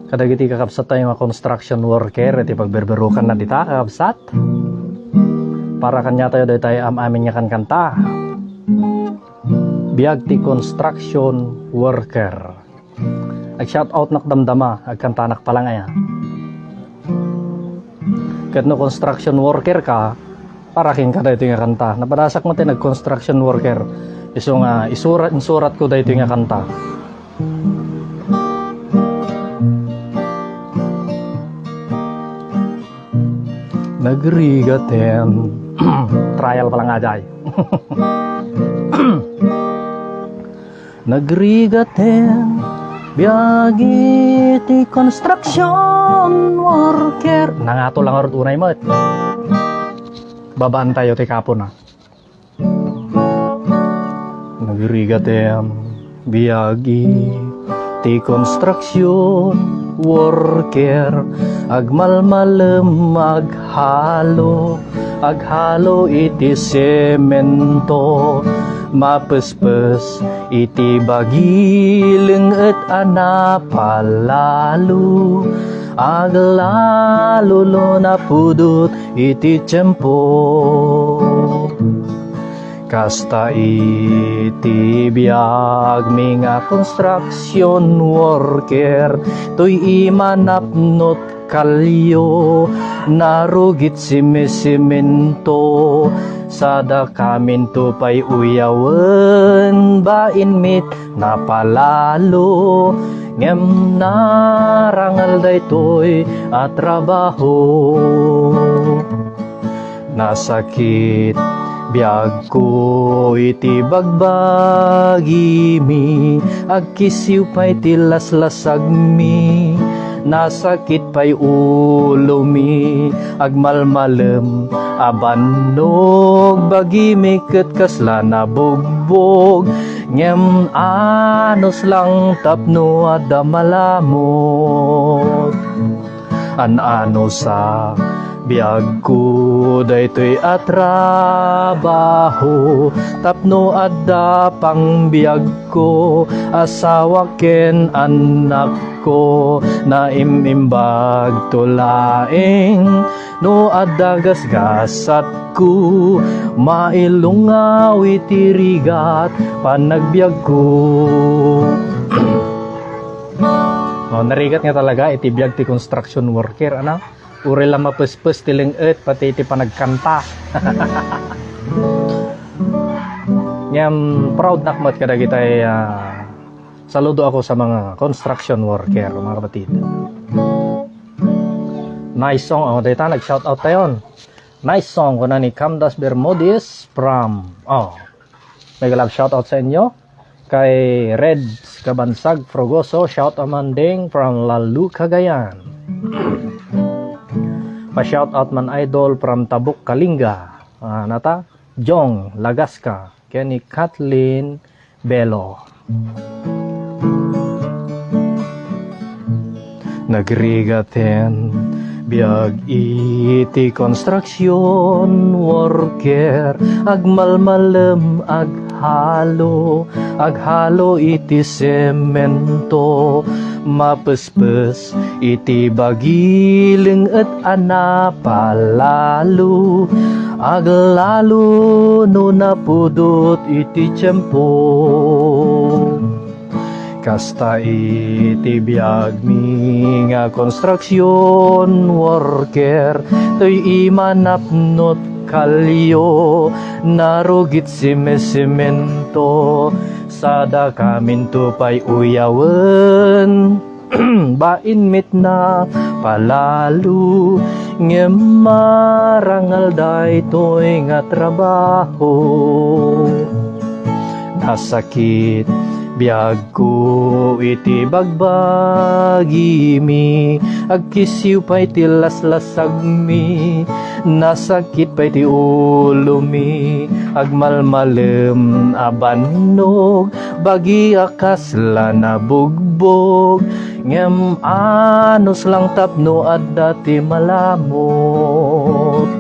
Kadagiti kakabsat tayo mga construction worker, iti pagberberukan na dita kakabsat. Para kanya tayo dahi tayo amin nga kan kanta. Biag ti construction worker. Ag shout out nakdamdama, ag kanta anak palang aya. Kat no construction worker ka, para kin ka dito nga kanta. Napadasak mo tayo nag construction worker. Iso nga isurat ko dito nga kanta. Nagrigaten trial pala nga jay. Nagrigaten biagi ti construction worker. Nangato lang arut unay mo. Babaan tayo ti kapon na. Nagrigaten biagi ti construction worker, agmalmalem aghalo iti semento, mapespes iti bagileng et anapalalu, aglalulo na pudot iti tiyempo. Kasta iti biag mi nga construction worker, to'y imanapnot kalyo, narugit simento, sada kamin to pa'y uyawen, bainmit na palalo, ngem narangal daytoy at trabaho. Nasakit biag ko iti bagbagi mi, agkisiw pa'y tilaslasag mi, nasakit pa'y ulo mi, agmalmalem abanog bagi mi ket kasla na bugbog, ngem anos lang tapno adda malamot. An-ano sa biag ko daytoy at trabaho, tapno adda pang biag ko, asawa ken anak ko, na imimbag tulaing, no adda gasgasat ko, mailungaw iti rigat panagbiag ko. No, narigat nga talaga iti biag ti construction worker, ano? Uri lang mapespes tiling et pati iti panagkanta. Ngam proud nakmat kada kitay saludo ako sa mga construction worker, mga kapatid. Nice song ako dito, nag-shout out tayo. Nice song ko na ni Camdas Bermudez from may galap shout out sa inyo. Kay Red Kabansag Frogoso, shout amanding from Lalu Cagayan. Pa-shout out man idol from Tabuk Kalinga, nata Jong Lagasca, Kenny Kathleen Belo. Nagrigaten biag iti construction worker, agmalmalem aghalo iti semento, mapespes iti bagileng et anapalalu, aglalo no napudot iti tiyempo. Kasta iti biag mi nga construction worker, to'y imanapnot kalyo, narugit simento, sada kamin to pa'y uyawen, bainmit na palalu, ngem marangal daytoy nga trabaho. Nasakit biag ko iti bagbagi mi, agkisiw pa'y tilaslasag mi, nasakit pa'y ti ulo mi, agmalmalem abanog bagi akasla na bugbog, ngem anos lang tapno adda ti malamot.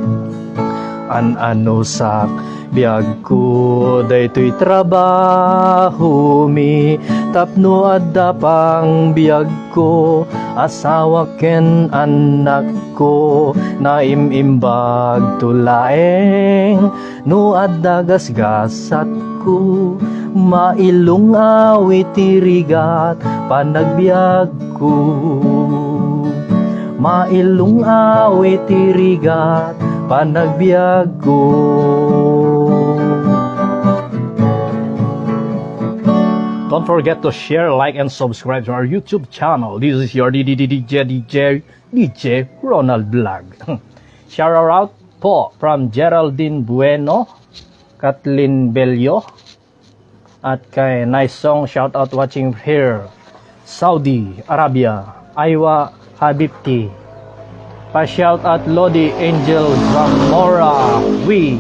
An-ano sak Biag ko daytoy trabaho mi, tapno adda pang biag ko, asawa ken anak ko, naimimbag tulaeng, no adda gasgasat ko, mailong awit tirigat panagbiag ko, mailong awit tirigat panagbiag ko. Don't forget to share, like, and subscribe to our YouTube channel. This is your DJ Ronald Vlog. Shout out po from Geraldine Bueno, Kathleen Bello, at kay Nice Song. Shout out watching here, Saudi Arabia, Aywa Habibti. Pa-shout out Lodi Angel Zamora, we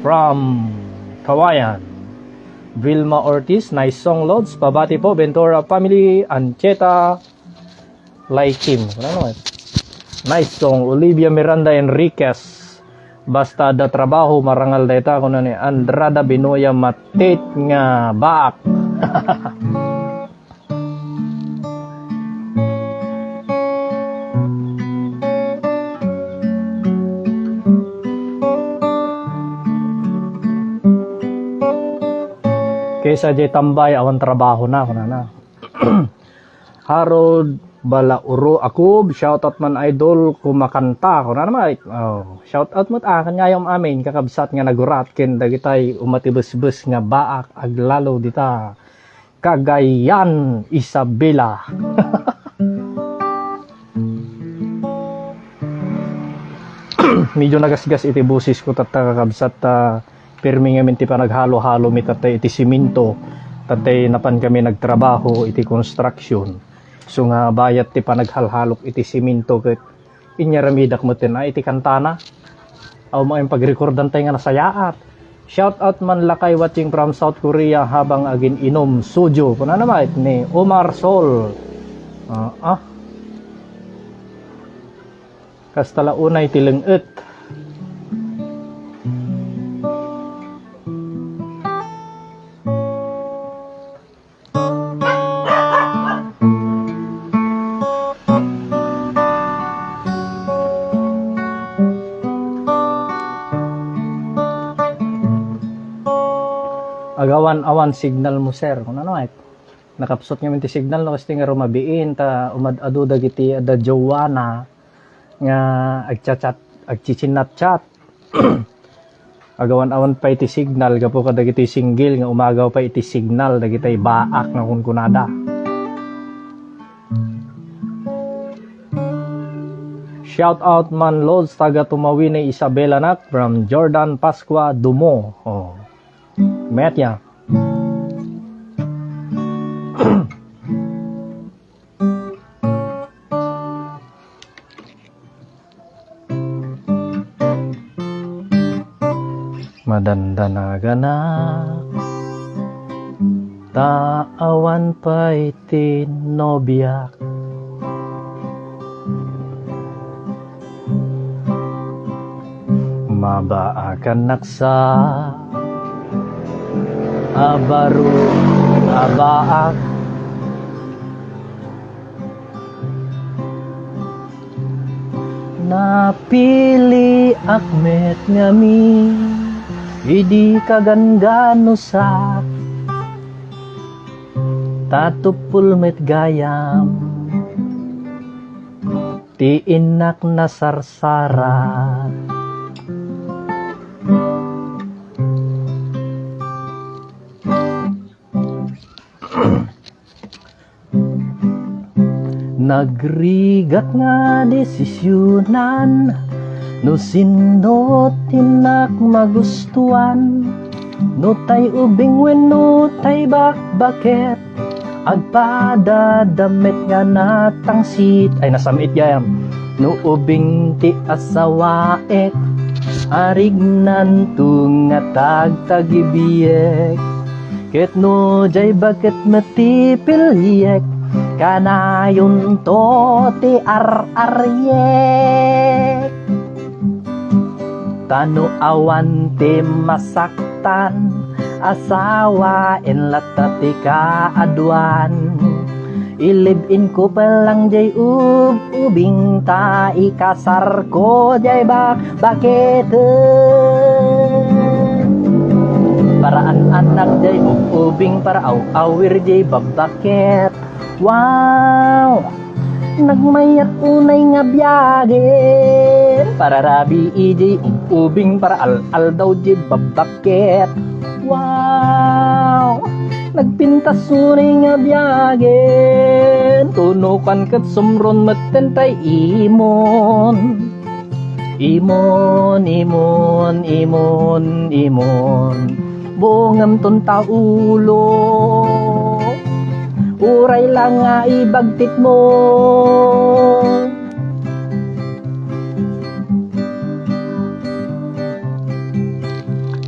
from Kawayan. Vilma Ortiz, Nice Song Lods, pabati po, Ventura Family, Ancheta, Laikim, Nice Song, Olivia Miranda Enriquez, basta da trabaho, marangal data ko na ni Andrada Binoya Matit nga baak. Kaysa jay tambay awan trabaho na ako na. Harold Balauro Akub, shout out man idol kumakanta ako na naman. Oh, shout out mo kanyayom amin kakabsat nga nagurat ken dagitay umatibus-bus nga baak aglalo dita Cagayan Isabela. Medyo nagasgas iti busis ko kakabsat pirmi nga minti pa naghalo-halo mi tatay iti siminto, tatay napan kami nagtrabaho iti construction. So nga bayat ti pa naghalhalok iti siminto ket inyaramidak mo tin iti kantana. Aw mo ang pagrekordan tay nga nasayaat. Shout out man lakay watching from South Korea habang agin inom soju. Kuna naman ni Omar Sol. Kastala unay tilenget. Agawan-awan signal mo sir kung ano nakapsot nga minti signal no kasi nga rumabiin ta umad-adu dagiti ada Joanna nga agchat agchichinat-chat. Agawan-awan pa iti signal gapo ka dagiti single nga umagaw pa iti signal dagiti baak na kunkunada. Shout out man Lods taga Tumawi ni Isabela nak from Jordan Pasqua Dumo. Oh. Metya. Madandanaga na taawan pa iti nobyak mabaakan naksa abaru abaak napili akmet ngami idi kagandano sa tatupul met gayam ti inak na sarsara nagrigat nga desisyonan no sino tinak magustuhan no tay ubing wenno tay bakbaket agpada damit nga natangsit ay nasamit gayam no ubing ti asawaek arig nantung nga tagtagibiyek ket no jay baket matipiliyek kanayon to ti ar-aryek Tano awan ti masaktan, asawa en latati kaadwan. Ilibin ko palang jay ubing ta, ikasar ko jay bakit paraan anak jay ubing para awir jay babakit. Wow, nagmayat unay nga biyage para rabi ijay ubing para al daw jay babakit. Wow, nagpintas unay nga biyage tunukan kat sumron matentay imon. Imon, imon, imon, imon, bungam ton taulo, uray lang nga ibagtit mo.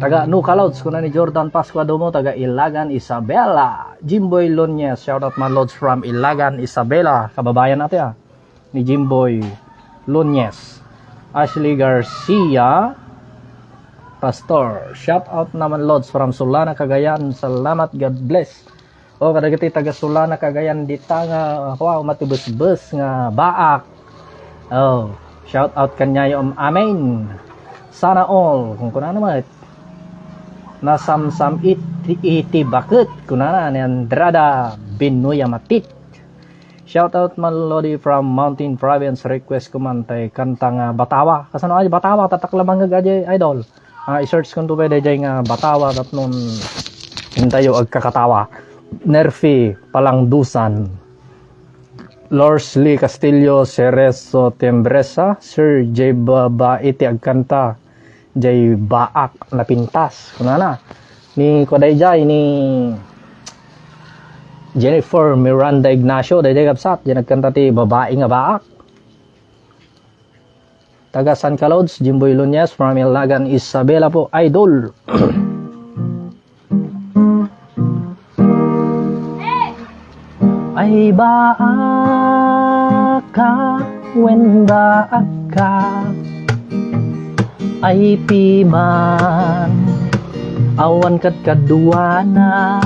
Taga Nukalouds, kuna ni Jordan Pascua Domo, taga Ilagan, Isabela. Jimboy Lonye, shout out man loads from Ilagan, Isabela. Kababayan natin ni Jimboy Lonye. Ashley Garcia, Pastor. Shout out naman loads from Sulana, Cagayan. Salamat, God bless. O kadagiti taga Sulana, Cagayan, dita nga wow, matubus-bus nga baak. Oh, shout out kanyayo amen. Sana all kung kuna naman nasamsam iti bakit kunana ni Andrada Binuya Matit. Shout out Malodi from Mountain Province, request kumantay kantang Batawa. Kasano ay Batawa tataklamang nga gajay idol. I-search kung to pwede jay nga Batawa tapnon hintayo agkakatawa. Nerfi Palangdusan, Lorsley Castillo, Cerezo Tembresa, Sir J Baba iti agkanta jay baak na pintas kunana ni Kodayjay ni Jennifer Miranda Ignacio dayjay kapsat jay nagkanta ti babae nga baak. Taga San Calods, Jimboy Lunyes from Ilagan, Isabela po idol. Ay baak ka when baak ka, ay piman awan kat kaduana,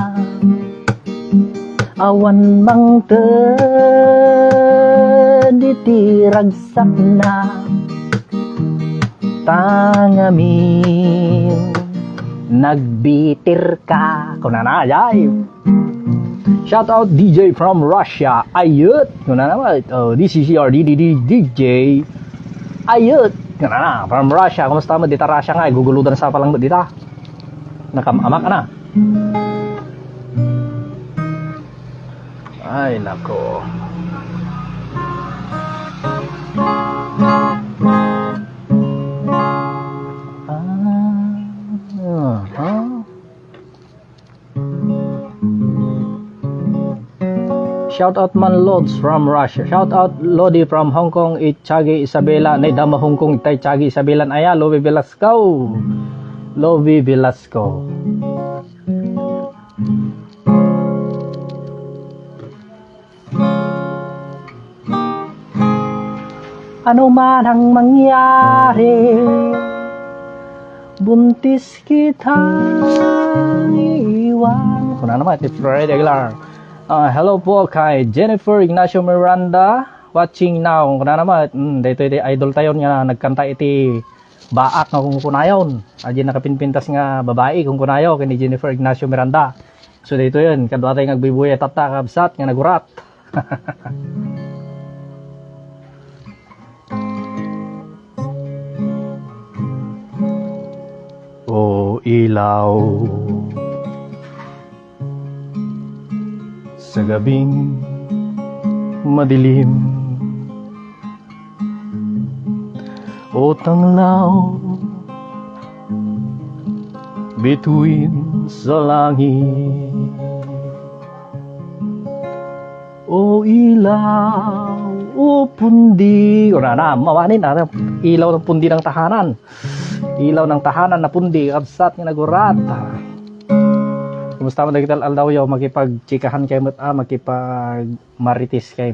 awan mang ditiragsak na tangamin nagbitir ka kunana jay. Shout out DJ from Russia, Ayut kunana naman. Oh, this is your DJ Ayut kunana from Russia. Kumusta mo dita Russia nga guguludan sa palang dita nakamamak ka na. Ay nako. Shout out man Lods from Russia. Shout out Lodi from Hong Kong, Itchagi Isabela. Naidama Hong Kong, Itchagi Isabela. Aya, Lovi Velasco. Lovi Velasco. Ano man ang mangyari, buntis kita iwan. Kuna naman, it's Fred Aguilar. Hello po kay Jennifer Ignacio Miranda watching now. Kuna naman, dito idol tayo nga nagkanta iti baak nga kung kunayon. Aji nakapinpintas nga babae kung kunayo kay ni Jennifer Ignacio Miranda. So dito yun, kadwa tayo nagbibuya tata kabsat nga nagurat. O ilaw sa gabing madilim, o tanglaw bituin sa langit, o ilaw, o pundi. O na mawanin na ilaw ng pundi ng tahanan, ilaw ng tahanan na pundi kabsat nga nagurat. Kumusta mo dagital aldaw yaw makipagchikahan kayo makipag maritis kayo.